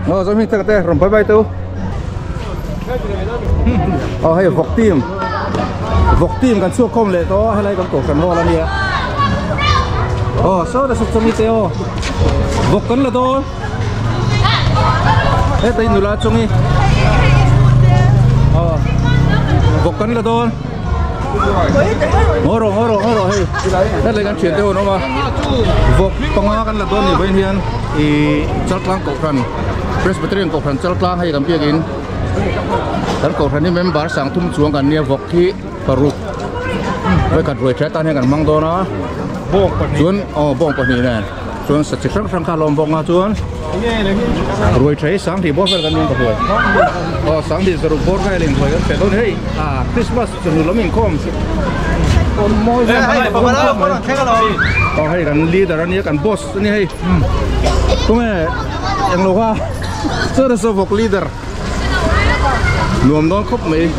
Giống như thế cái rồng bye bye tu. Hay vọc tim kan suốt không lệ to hay là con cổ cần ho là nia. Sao đã sụp trong như thế vọc cấn là to. Hết tay nụ lá trong đi. Vọc cấn là to. Ngô rồi hay. Đây là cái chuyện tiêu nó mà. Vọc bằng kan là to như bên hiền. Thì chặt lang cổ cần. Presbyterian cổ cần chặt lang hay cầm bia kín. Dan cổ cần ni member sang thum chuang kan nia vọc khi paruk. Với cả ruồi trái tan hay kan mang to nó. Chuan bong còn này nè. Chuan sạch sạch sang khá lom bong à chuan. Ruồi trái sáng thì bó phải kan mang cả ruồi. Sáng thì rồi bó cái lên ruồi kan phải luôn hey. Christmas chừng lắm mình không. Còn mỗi cái hay kan leader anh kan boss anh hay. Không nghe yang lo ha. Sudah sebab leader. Nuam non khóc mấy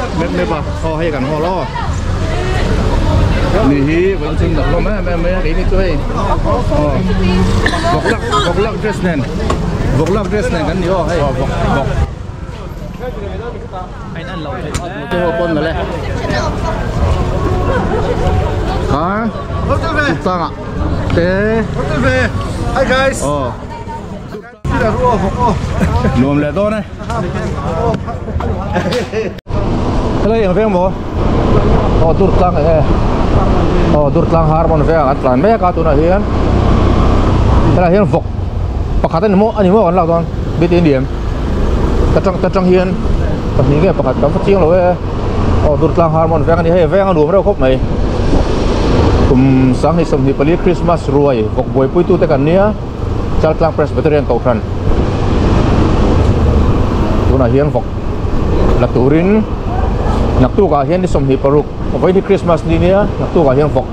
bà. Hay kan ho lo. Nih vẫn xin được không mấy cái này chơi. Vok lắc dress này. Vok lắc dress này kan nhiều hay. Vok. Anh ăn lẩu cái hộp con này. Hả? Sao ạ? Thế. Hi guys. Nuông lẹ to này. Cái này ở bên bố. Tur tlang eh. Tur tlang harmon ve at plan me ka tu na hian. Thế là hian vok. Pakhat ani mo kan la ton. Bit indiam. Ta trăng hian. Tập ní cái pakhat ka phát chiang lo. Tur tlang harmon ve ani he ve ang du ma khop mai. Sang hi som hi pali Christmas ruai vok boy pui tu te kan nia. Chal tlang Presbyterian kau kran. Tu na hian vok. La turin. Nak tu ka hian ni som hi paruk. Với đi Christmas đi nia, nak tu ka hian vok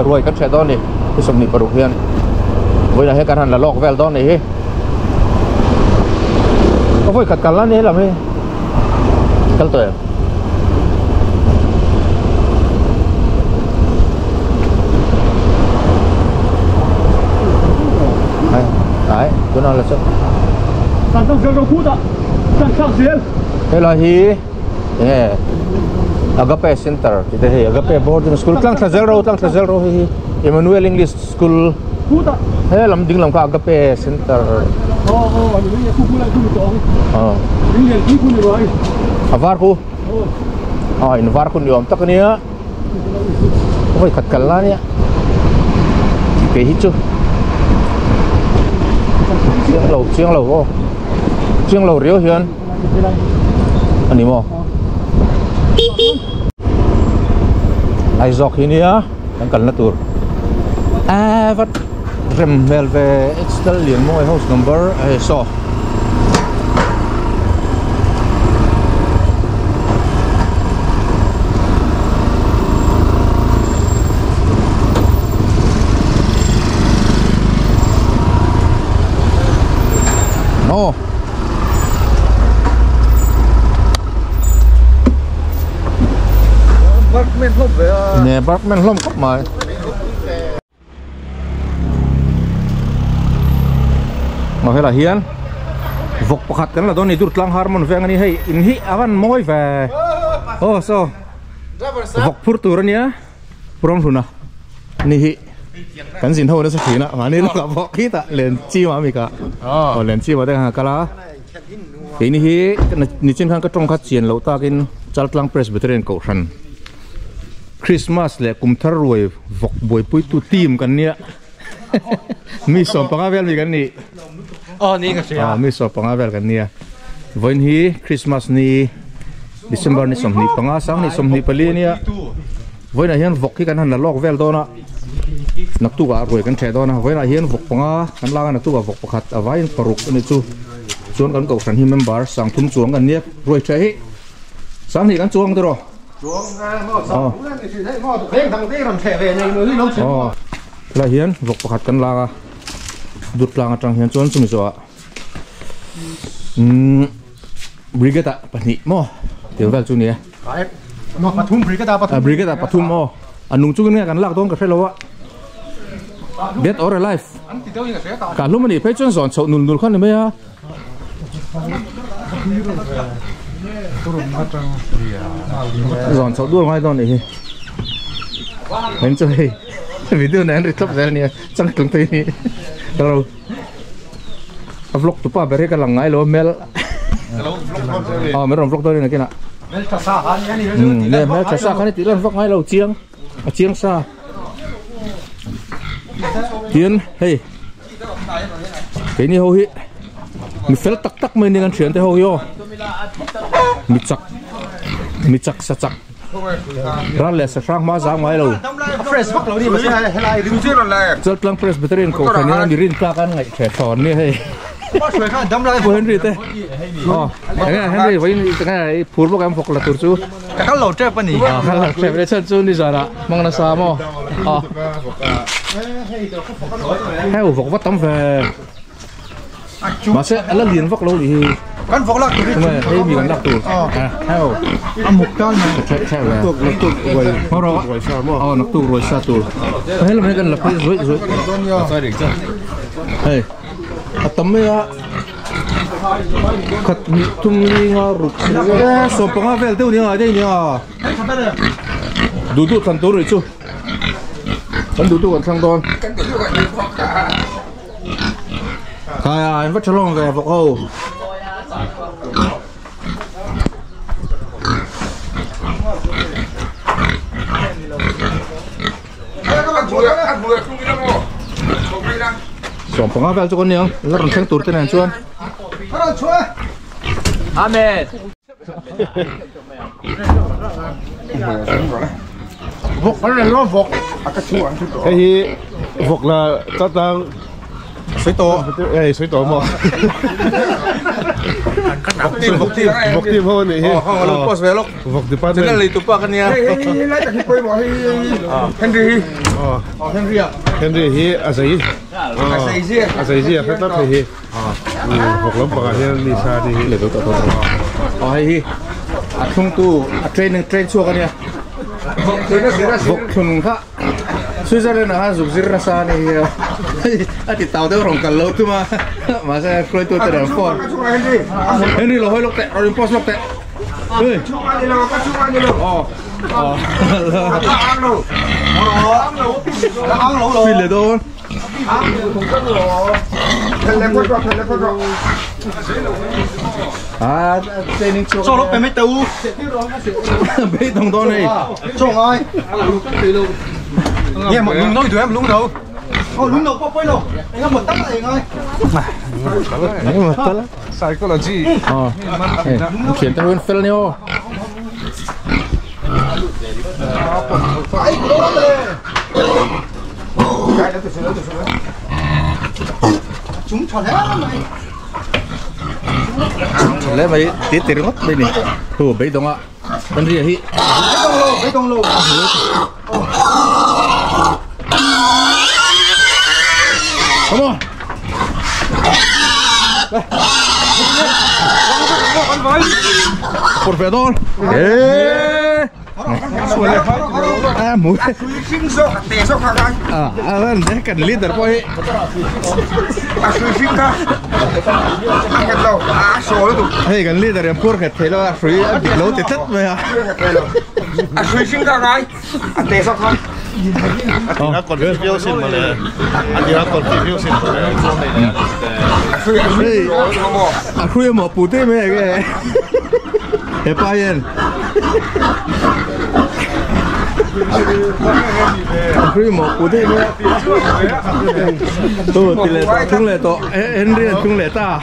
ruai kan che don ni. Ni som ni paruk hian. Với là he kan han la lok vel don ni he. Có voi kat kalan ni lam he. Kal to. Đấy, chỗ nào là sao? Sản trong rau củ đó, sản sang riêng. Thế là hi, Agape Center, kita hi Agape Boarding School, tlang Tlazero hi, Emmanuel English School. Củ đó. Thế làm ding làm ka Agape Center. Anh nói khu lại khu đó. Ding liền khu này rồi. Avar khu. In var khu niom tak ni á. Oi khat kalla ni. Pe hi chu. Chiang lầu riêu hiền anh đi mò ai dọc khi nia đang cần là tour vắt rem vel về extra liền mỗi house number so nè bác men lom khóc mà hay là hiền vok pakhat kan là don ni tur tlang harmon ve ngani hay in hi avan moi ve so vok phur tur ania prom thuna ni hi kan sin tho na sa thina mani lo ka vok hi ta len chi ma mi ka len chi ma da kala ke ni hi ni chin khan ka tong kha chien lo ta kin chal tlang Presbyterian ko ran Christmas le kum thar ruai vok boy pui tu team kan nia mi som pangavel mi kan ni Ni nga siya mi som pangavel kan nia voin hi Christmas ni December ni som ni pangasang ni som ni pali nia voin a hian vok hi kan han la lok vel dona nak tu ga ruai kan the dona voin a hian vok panga kan la nak tu ga vok pakhat avain paruk ni chu chuan kan ko san hi member sang thum chuang kan nia ruai the hi sang ni kan chuang tro là hiền vok pakhat kan la dut lang atang hian chuan chumi zo brigade pani mo tiwal chu ni mo pathum brigade pathum mo anung chu ne kan lak dong ka phelo wa dead or alive ka lumani pe chon zon chho nul nul khan me ya giòn sáu đuôi ngay đòn này mình chơi video này được thấp ra nè chẳng từng thấy nè đâu vlog tu pa beri kalang ngay lo mel meron vlog tu ni kena mel chasa kan ni mel chasa kan ti lan vlog ngay lo chiang sa tiền hey cái này hôi mình phải tắc tắc mình dengan chuyện thế hôi yo mình chắc sa chắc ra lẽ sa sang mà ra ngoài rồi fresh vắt lâu đi mà sẽ hay đứng trước là lại rất lang fresh betul ni kau kan yang dirin kan ngai trẻ tròn ni hey Henry teh Henry vậy cái phun bốc em phục là turcu các lẩu treo bên này các lẩu treo bên chân chân đi rồi đó mong là sao mà hay phục vắt tấm về mà sẽ là liền vắt lâu thì con phục là hay bị đánh đập tủ hay một con chạy về rồi nó rồi nó tủ rồi sa tủ hay là mấy cái là phải rồi sai đỉnh chân hey tấm ấy á khát tung đi ngã rụt số bằng ngã về tiêu nhỉ đây nhỉ đủ thành tổ rồi chứ vẫn đủ còn sang đòn anh vắt cho long về vọc hầu sòng phẳng áp cho con nhỉ, rất là sáng tụt thế này chuan. Amen. vọc cái này nó vọc cái vọc là cho tăng suối tổ, suối tổ mà vọc tim hơn này kalau pos belok vọc di depan jangan itu pak kan ya Henry Henry hi asai sih phải tắt thì vọc lắm bằng hiện Lisa đi để tôi hi không tu train chua kan ya vọc thun kha suy ra đây là dục zir rasa này thì tàu tới rong cần lâu tu mà sẽ khơi tôi tới đằng phòn Henry lo hơi lốc tệ rồi post lốc tệ ơi pinเลยโดนtraining cho lúc mấy tàu mấy thằng to này cho ai nghe mọi người nói tụi em lúng đâu lúng đâu quay đâu anh em một tắt lại ơi nhưng mà tắt sai có là gì chuyển tới hơn phèn nhau chúng tròn hết mày lấy mấy tí tiền ngót đây này thua bấy đồng ạ bên gì hi bấy đồng lô come on por favor mũi đấy cần liter coi hey cần liter em pur thế lo free bị lố thì thất vậy à nó còn phiêu xin mà này nó còn phiêu xin mà này khuya một bút thế mấy cái hết bao nhiêu khuya một bút thế mấy tôi thì là tung lệ to Henry tung lệ ta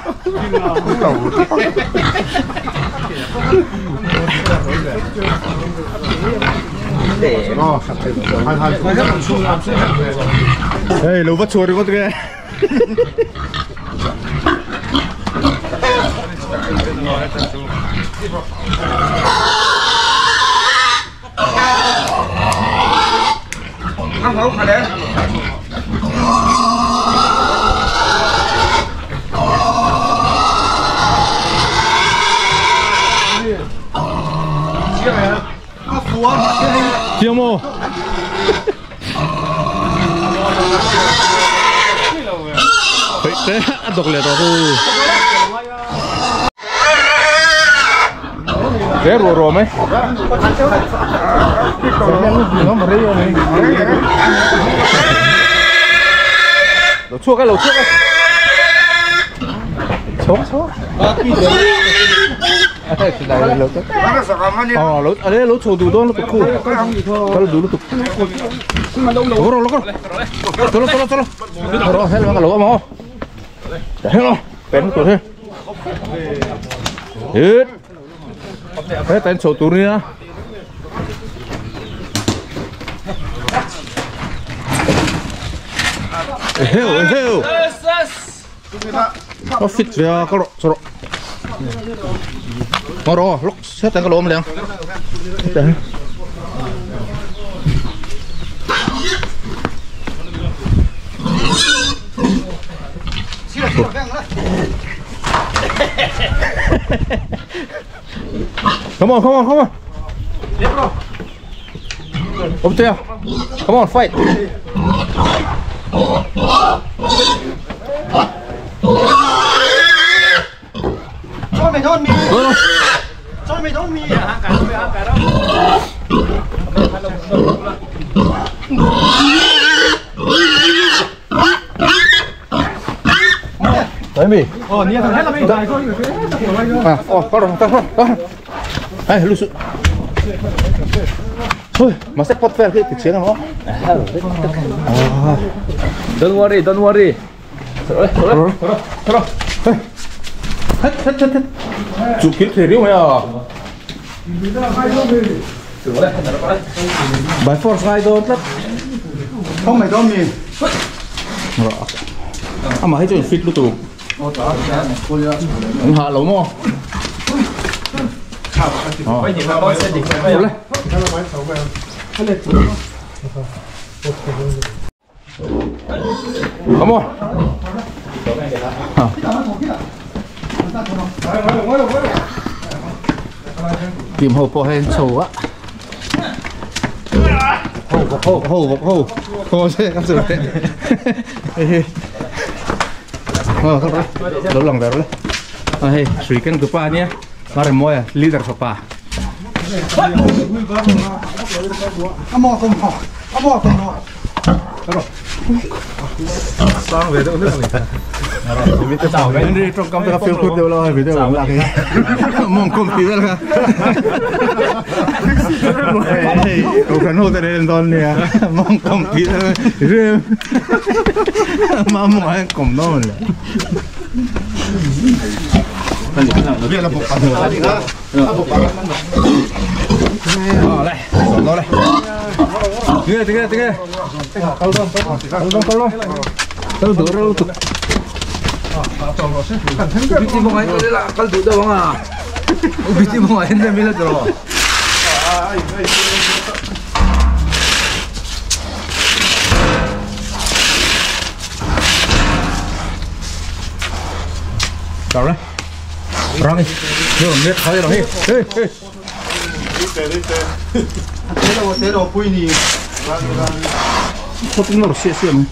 để hey lâu vắt chuột đi con kia ăn hấu khá đấy chiêu mô thế ăn độc liệt rồi Dễ rùa mấy nó mà đây này lẩu chua cái số đây lẩu chua lẩu ở đây lẩu chua đủ đó nó tụt cool kalau dulu tuh tolong hello nggak lo mau hello pen tuh hết thế tên sổ túi nha heo nó fit về cái lỗ sổ nó rồi lúc xét cái lỗ mà liền Come on. Over there. Come on, fight. Cho mày thôn mì. Cho mày thôn mì. Đấy mì. Nia thằng hết là mì. Có rồi, có. Đây, lưu sự. Thôi, mà sẽ pot về cái tiếng chiến nó. Don't worry. Rồi. Hết. Chủ kiến thể điếu mày à? By force ngay thôi lắm. Không mày thôn mì. Rồi. Mà hết cho fit luôn tụ. Hạ lẩu mò. Bây giờ tôi sẽ dịch về đây. Come on. Tìm hộp bỏ hen sầu á. Hô sẽ cắt sườn đấy. Thôi đâu lòng về rồi. Hey, suy cân từ pa nhé. Mare moya leader papa. Amo không họ. Sang về đâu nước này. Ini trong công ty phim khuất đều lo video làm lại cái mong công ty đó là cậu khán hồ tại đây lên nè mong công ty đó riêng mà mong ai cùng nó mình Biết là bộ phận rồi đấy. đây nó đây tiga kalau tuh Biti mo ngayon nila kaldo daw nga. Biti mo ngayon nila daw. Đâu đấy? Răng đi. Rồi miết thấy rồi. Hey. Thế đâu quỳ nhỉ. Có tính nó xịn xịn.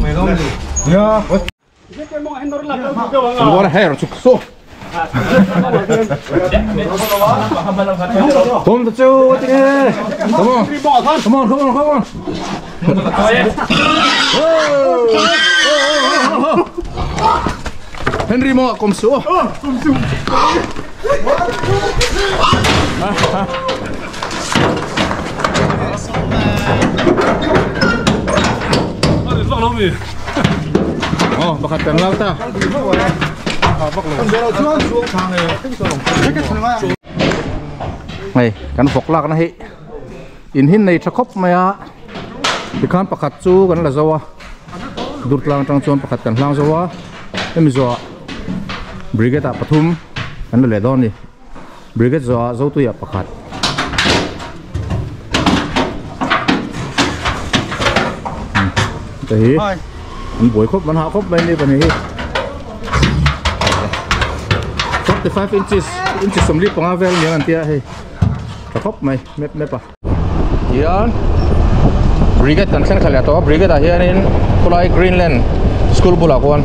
Mày không gì. Ya. Agora é, so. Come to two, come on. Henry mo, come so. Bakat yang laut ta. Này, kan phok lak na hi. In hin nei thakop maya. Dikhan pakat chu kan la zawa. Durtlang tang chuan pakat kan hlang zawa. Emi zo. Brigade Pathum kan le don ni. Brigade zo tu ya pakat. Đấy. Anh buổi khúc họ khúc bên đi bên này 45 inches sầm lip bằng vel những anh tia hay khúc mày mép à Ian Brigade tan sen khalia to Brigade a hian in Kulai Greenland School bula kon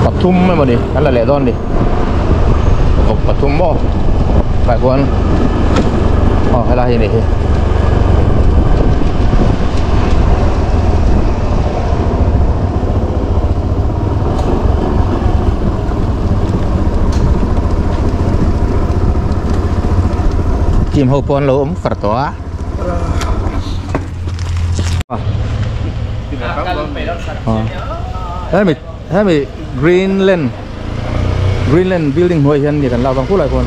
Pathum me mani ala le don ni Pathum mo phải quân hay là gì này chim hộp pon lỗ ống phật tỏa thế mình Greenland building hồi hiện thì cần lao bằng phút lại con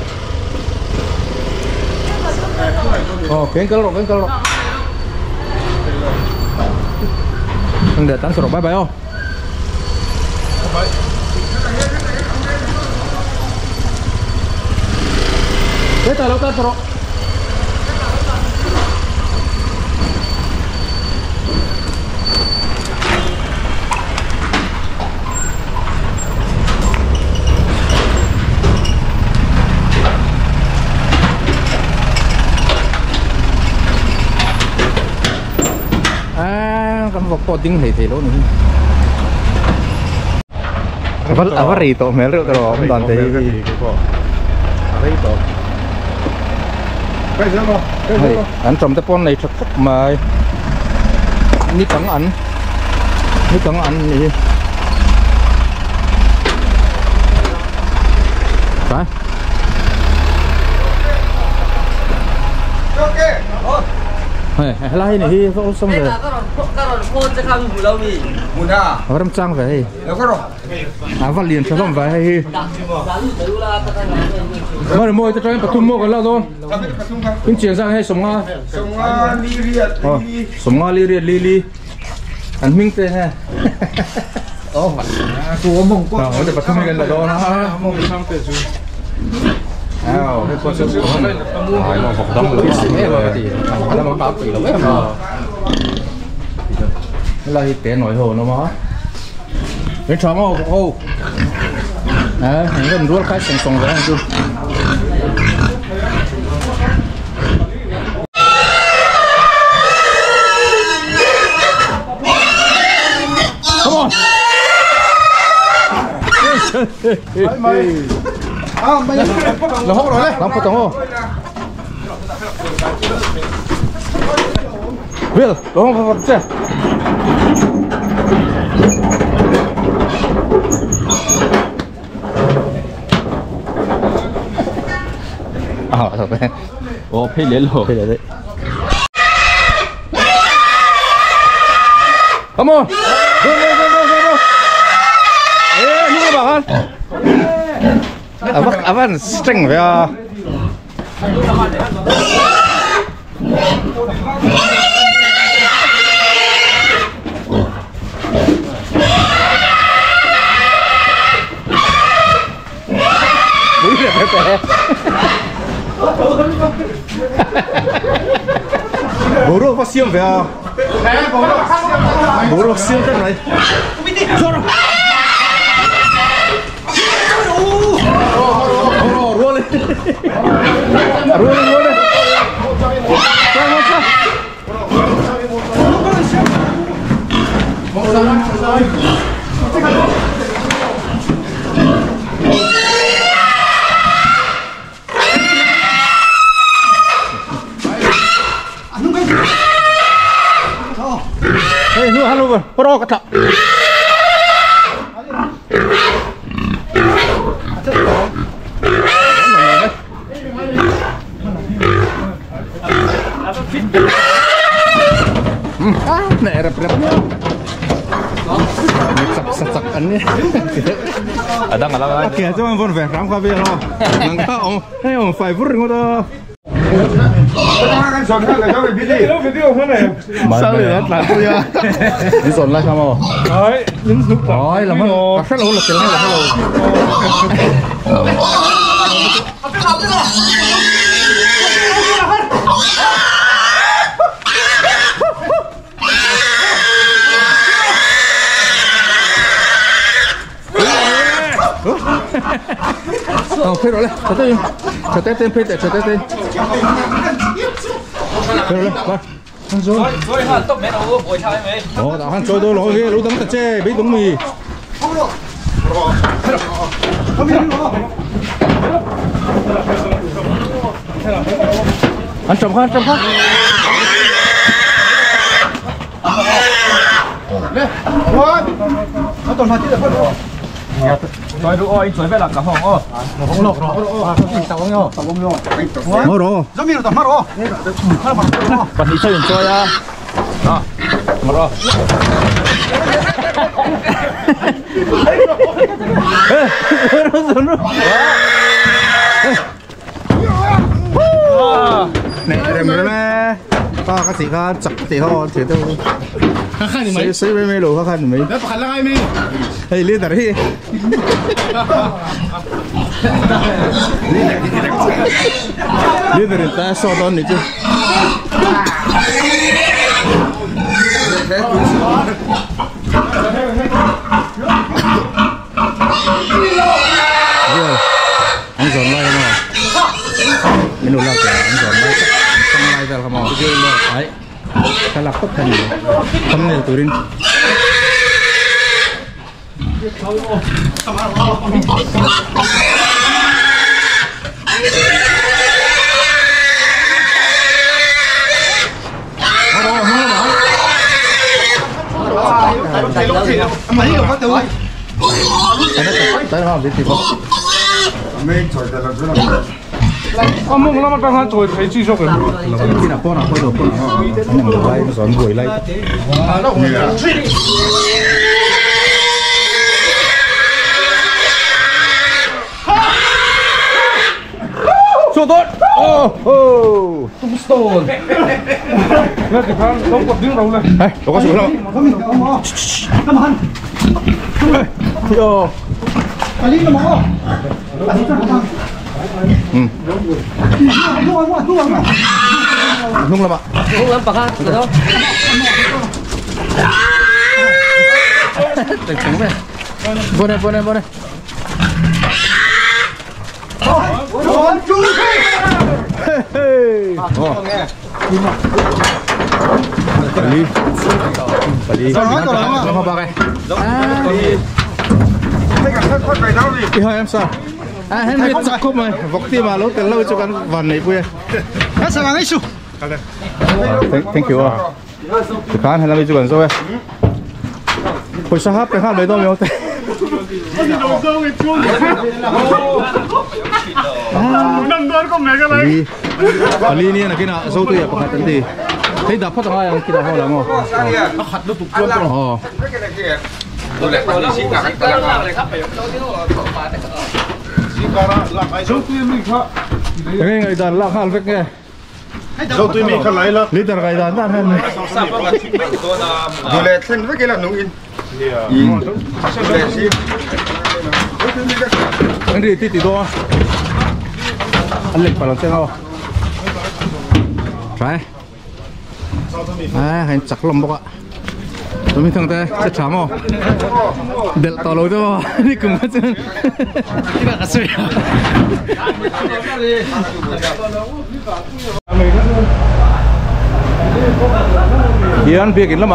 kén cơ rồi để tán sổ bye bye không thế ta lâu ta sổ kan voting thì luôn apa rito melu kalau dan teh rito anh trồng tepon này thật mà ní cắn ăn gì phải lại này hi không xong rồi. Orang trang vậy. Apa liền cho xong vậy hi. Mà mua cho em patum mua cái lao đâu. Những chuyện sang hay sống nga. Sống nga li. Anh minh tên ha. Chú mông quá. Để patum cái lao đâu ha. Mông sang tên chú. Cái con sữa không phải mà học đông rồi thì là một bảo tỷ là mà là thì té nổi hồ nó mà cái chó mà ô những cái rùa khai sòng sòng vậy anh chú come on là hốt rồi đấy, làm phật tổng biết rồi, đúng không phật thật đấy, phi liền đấy, come on, go, như các bạn. Apa string ya? Boro apa siam ya? Boro siam kan này. Rolling. Hey, nu halo, pro kata. Này rep sặc-sakannya. Ada nggak lah? Oke, cuma pun ram kabe lo. Nangka om fiber ngono. Video mana? Sao là tôi à? Đi sồn lại sao mà? Đấy, những lúc đó là mất. Rất lâu là tiếng này là lâu. Phê rồi lên, chờ tên phê để chờ tên. Phê rồi lên, qua. Ăn rồi. Rồi hả, tốc mẹ đâu bồi sao em. Đó, ăn rồi tôi lỗi cái lũ tấm thật chê, biết đúng mì. Không được. Không được. Anh chồng khác. Nó còn mà tiếp được Rồi đủ ơi, chuối về là cả phòng ô. không lộc rồi. Tao không nhau. Ngô đồ. Giống như là tao mất rồi. Bạn đi chơi đừng chơi à. Đó. Mất rồi. Này em rồi nè. Ba cái gì cả chặt thì họ thì đâu. Xây mấy lỗ khó khăn mấy. Nó phải là ai mi? Hey, liên tại đây. Liên tại ta so đón này chứ. Anh dọn lại mà. Mình đủ làm cả anh dọn lại. Không lại ra không mà. Đấy. Ta lập tất thành. Không này tụi đi. Mấy được có tuổi. Tới không đi tìm không? Ông muốn làm cái hàng chuối thấy chi rồi. Khi nào con nào quay đầu con nào anh làm được lại nó giòn đuổi lại. Số tốt. Tombstone. Nó thì khang không có tiếng đâu này. Đây, nó có sủi đâu. Come on. Yo. Cái gì mà có? Nung lắm ạ. Không lắm bạc ha, được không? Đừng trúng này. Vô đây. Đi. Không bao cái. Đi thôi em sao? Henry chắc cúp rồi. Vọc tim mà lâu từ lâu cho con vần này vui. Cái sao ấy su? Thank you. Từ khán hay là bây giờ còn rồi. Hồi sáng hấp cái khác lấy đâu nhiều thế. Ali ni nak kena so tu ya penghatan ti. Hey dapat tak yang kita haul lang oh. Akhat lu tukun tu. Oh. Cái người đàn lạc hal vek nghe. Dâu tôi mình khăn lấy là. Lý đàn người đàn đàn hen. Dù lệ thân với cái là nung in. Anh đi tí đó. Anh lịch vào làm sao không? Trái. Hành chặt lắm bọc ạ. Tôi mình thằng ta sẽ chám không? Để tao lối cho đi cùng hết chân. Cái bạn đã sửa. Hiền việc lắm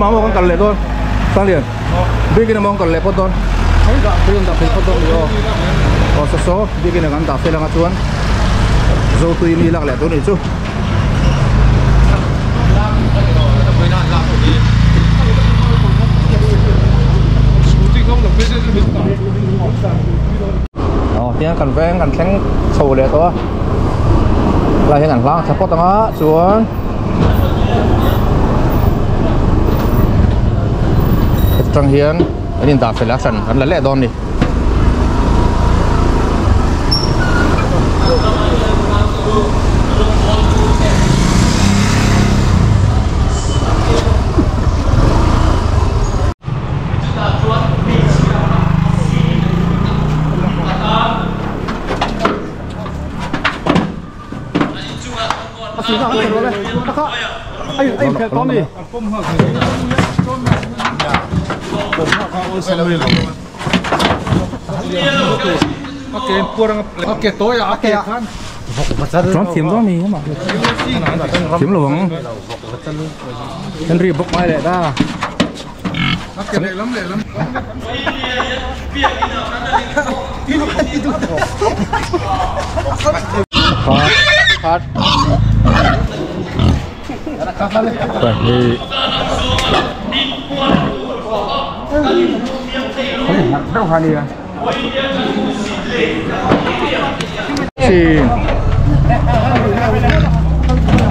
mà một con cần lệ thôi. Sang liền. Việc cái mong cần lệ con thôi. Bây giờ tập con thôi rồi. Còn số việc cái này gắn tập phải là ngắt chuan. Dâu tươi mi lạc lệ tôi này chứ. Tiếng cần vang cần sáng sầu lệ tôi. Là hiện ảnh lang sắp có tao xuống. Trăng hiền anh ta phải selection anh lấy lệ đòn đi. Anh phải có gì? Oke, tối à? Oke kan. Trốn kiếm đó mình mà. Kiếm luồng. Henry bốc mai lại ta. Oke, lệ lắm. Phát. Baik. Đâu hả đi à? Xin.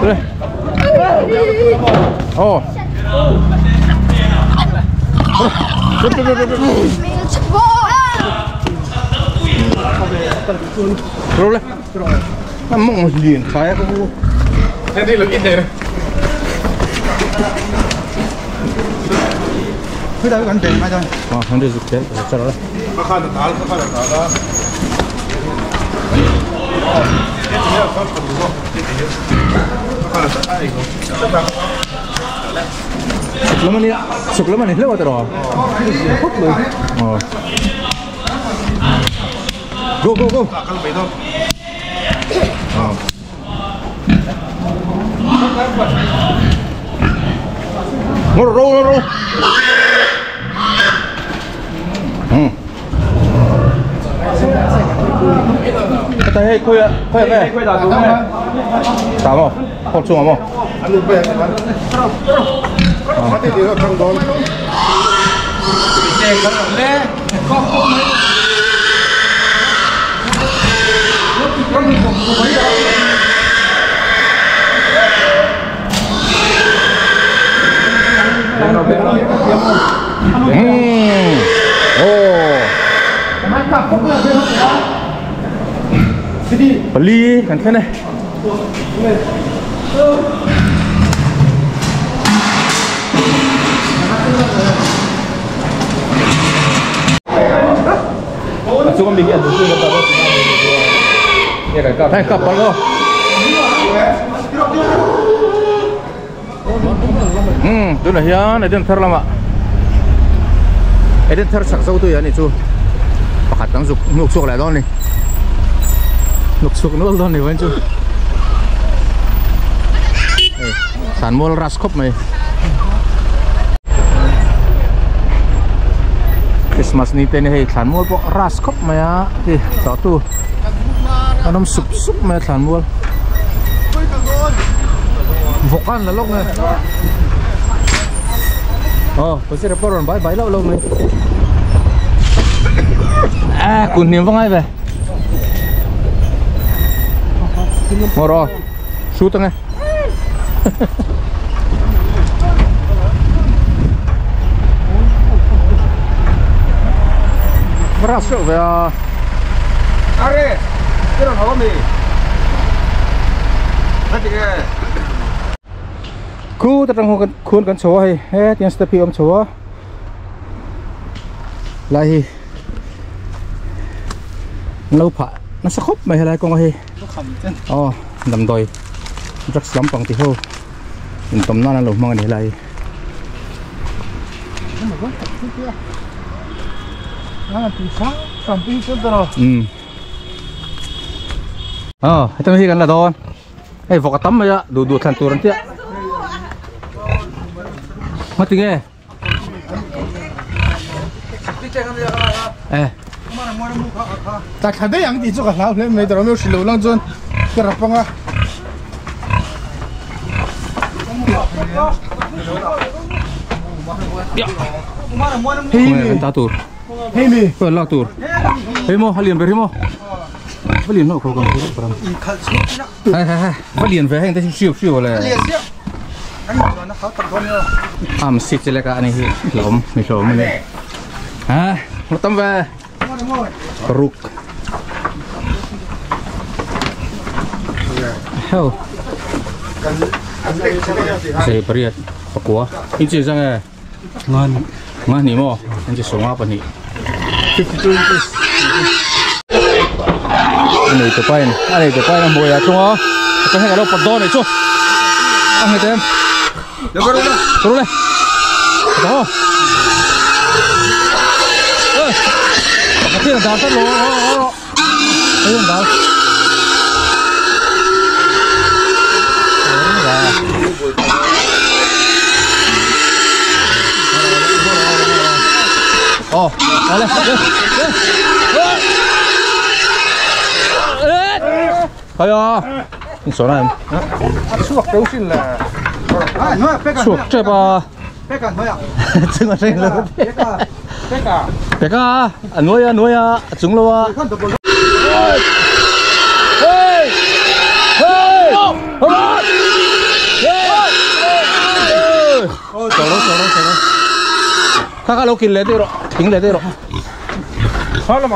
Đây. Oh. Rồi lên. Nó mong liền khai không. Thế đi lực ít này. Cứ đâu gần tiền mà thôi. Không được giúp thế, cho đó. Nó khai được tháo đó. Suk lama ni lewat terus. Go. Kalau begitu. Roll. Kita hei kau ya. Tahu. Kau cuma mau. Anu be. Mati dia kang don. Beli kan sana. Masuk kan bikin tu kata apa? Ya kan? Hai kapal lo. Tu lah ya, ada ntar lama. Ada ntar saksa tu ya ni tu. Pakat tang suk nuk suk lai don ni. Nuk suk nol don ni wan tu. Sanmol raskop mai. Christmas ni tên hay sản mua bộ raskop mày á thì đó tu nó sụp mày sản mua vọc ăn là lúc này tôi sẽ report rồi bãi lâu mày cùng niệm vong ai về ngồi rồi shoot ngay berasuk ya. Are, kira apa ni? Nanti ke? Ku terang kun kan cowok yang setiap om cowok lagi lâu phạ nó sẽ khóc mày lại con hay nằm đồi rất lắm bằng tí hô mình tầm nó là lục mang để lại itu masih kan lah don. Vok tam ya, dua kan turun tiap. Mati ke? Tak ada yang di juga lah,没得了没有十六lang尊，给他放啊。Hei, tatur. Hei mi, lah tur. Hei mo, halian berimo. Halian no kau kan turun peram. Hai. Halian berheng tapi siap lah. Sit je leka ni lom, ni lom ni. Mau tambah. Peruk. Heo. Saya beriat pakua. Ini sangat ngan ni mo. Ini semua apa ni? 52 inches. Ini itu pain yang boleh cuma. Kita hanya kalau pedon itu. Itu. Terus leh. Tahu. Kecil dah tak lo. Ayo dah. Boleh. Ayo. Ini soalnya. suak tahu sih lah. suộc chơi bà chừng ở đây là bé cả nuôi chúng lo kakak lo kin lete ro king lete ro hala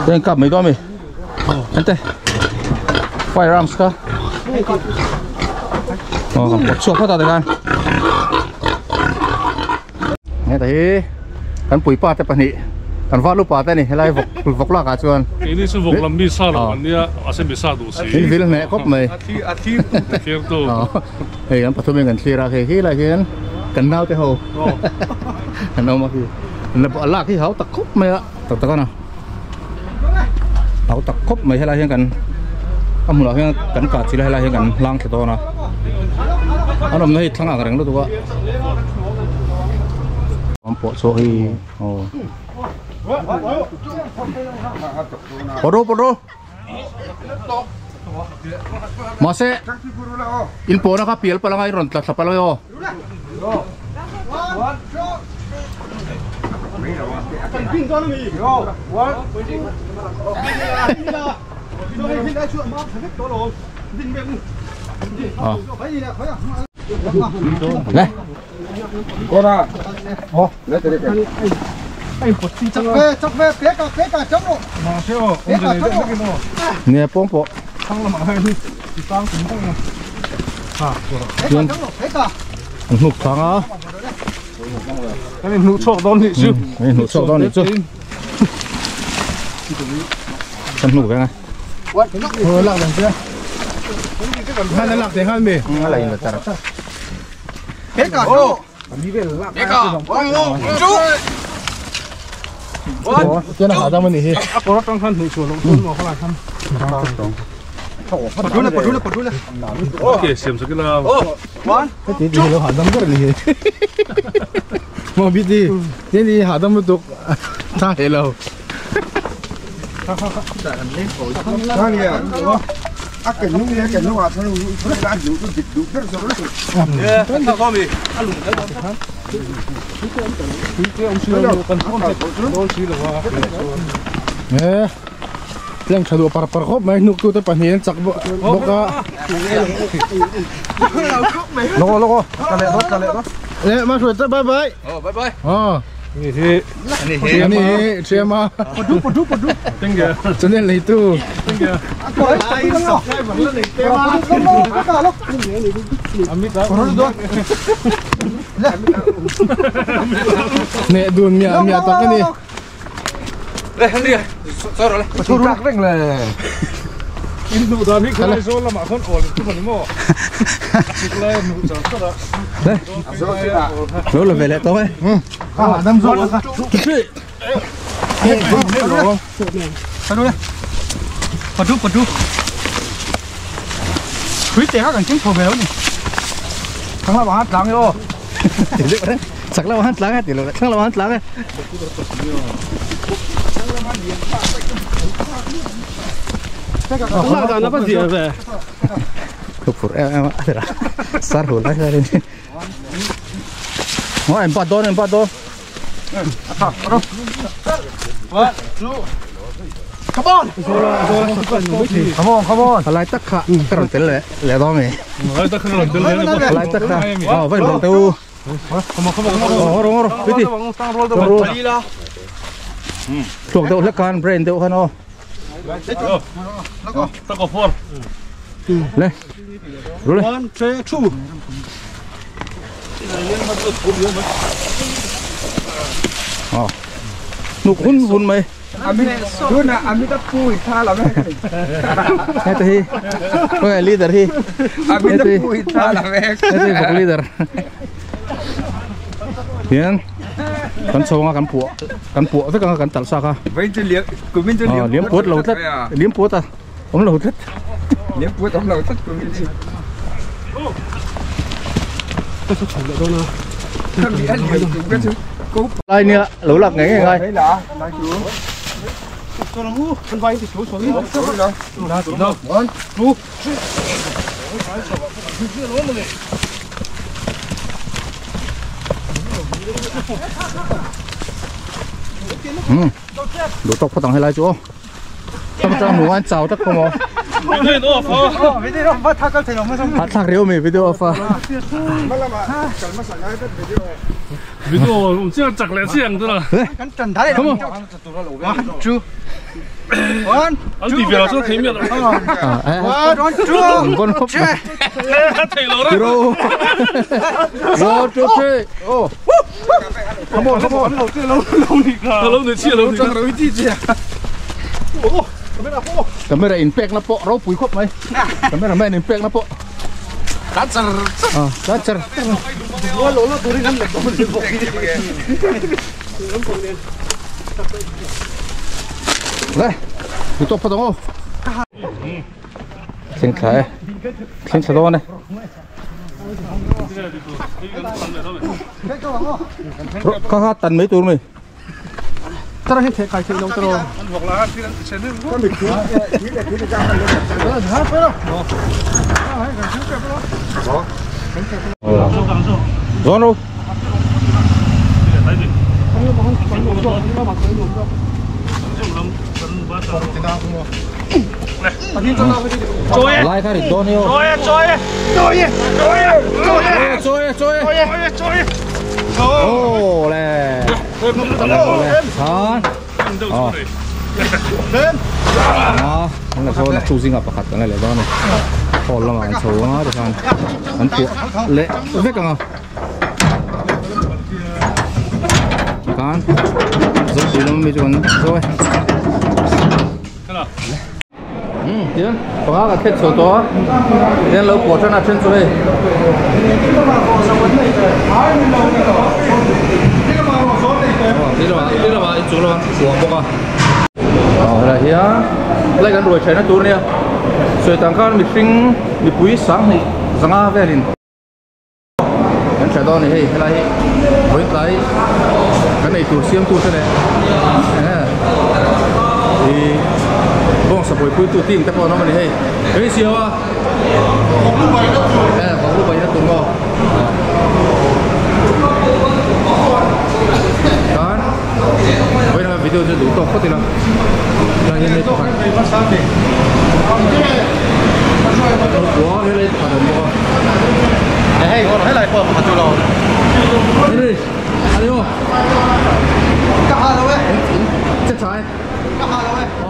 yang kap mai to mi ante firearms ka oh suộc phát ra kan nghe thấy kan pui pa te pani kan va lu pa te ni helai vok la ka chuan ini su vok lam mi sa la an nia ase mi sa du si in vil ne kop mai athi ker to hei an pathum kan thira ke hi la hian kan nau te ho kan nau ma ki na ba la ki hau tak kop mai tak tak na hau tak kop mai helai hian kan amula hian kan ka chila helai hian kan lang the to na anom nei thanga ka reng lu tu ka po so hi Podo Mase in po na ka piel pala ngay ron sa pala yo này cô ra lấy từ đây chọc về bé cả chọc rồi mà siêu bé cả chọc rồi nghe pom po thằng làm hai đi tăng cũng tăng bé cả nụ thằng á cái này nụ chọc đòn đi chứ nụ chọc đòn đi chứ chân nụ cái này lạc đằng kia hai là lạc thì hai mì nó lại là tara bé cả chọc bé cả chú cái nào ra mình đi à có trong khăn thì chuột lông mà không làm khăn Padu lah. Okey, siap sekali. Cái gì lo hadam cái gì? Mau biết đi, cái gì hadam một tục, ta hiểu đâu. Cái gì à? Cái nung à, thôi đã đủ rất rồi. Cái con gì? Cái ông siêu cần không thể đôi xí là Lang chado para khop mai nuk tu te panian chak boka loko kale do eh ma shu bye bye oh ini chema padu tinggal channel le tu tinggal ne dunia mi atak ni đi rồi Tôi rắc reng là In nụ đàn đi không số là mà con ổn cái phần mỏ. Lên nụ chọn đó. Đấy. Là về lại tối. Đâm rồi. Padu. Quý trẻ các chính phủ béo này. Thằng là hát láng vô. Chắc là hát láng thì là chắc là hát láng. Lah dah apa dia be? Kupur ada sar hol lah hari ini. Oh empat don. Come on. Alai tak kha keron tel le do me. Alai tak keron tel le. Alai tak kha. Oh vai long tu. Oro. Piti. Chuộc đâu lắc can brain đâu khăn ô. Tak over. Lên. Rồi. 1, 2, 2. Nụ hun mày. Ami tak pui thala me. Itu hi. Oke leader hi. Ami tak pui thala me. Itu hi leader. Hiền. Kan songa kan puo với kan tal sa ka. Vậy thì liếm Liếm puốt lâu thất. Liếm puốt à. Ông lâu thất. Liếm puốt ông lâu thất của mình. Đây nè, lẩu lạc ngay. Đấy là chú. Con vay thì chú xuống đi. Đó. đồ tóc phát tặng hay lại chỗ tao cho muốn ăn cháo chắc không hát thạc riêu mì video offer video 我这样长来这样子了。come on 你表说可以灭了。con khóc退楼了。 Zero One two three oh come on lâu nữa chia lâu nữa. camera impact na po raw puy khop mai cameraman impact na po dancer dancer đây tụi tôi phát động xin khải đó này có hát tần mấy tuổi mày tara hết cái chơi lâu tara rồi đâu lại cái gì đó nhiều trôi ô lẹ nó thôi nó chu sinh ngập bạc cái này lại đó này còn là mà số nó được không anh cuộn lệ biết không con rất tí nó mới chọn thôi tiếng có là thiết số to nên lâu của cho là trên số đây đi đâu mà chú đâu của bốc à là here lại cái đuổi chạy nó tú nè rồi tăng can mình bùi sáng thì sáng về liền anh chạy đó này hay là với cái này tú xiêm tú thế này thì bông sập bụi tu timแต่พอน้องมันให้เฮ้ยเสียวอ่ะของลูกใบก็ถูกของลูกใบก็ถูกก็kan bây giờ videoจะดูต่อก็ติละยังยังไม่ต่อกันหัวให้เลยผ่านหัวให้หัวให้ไหลพอมาจุเรานี่อะไรวะกะหาแล้วเว้ยจะใช้กะหาแล้วเว้ย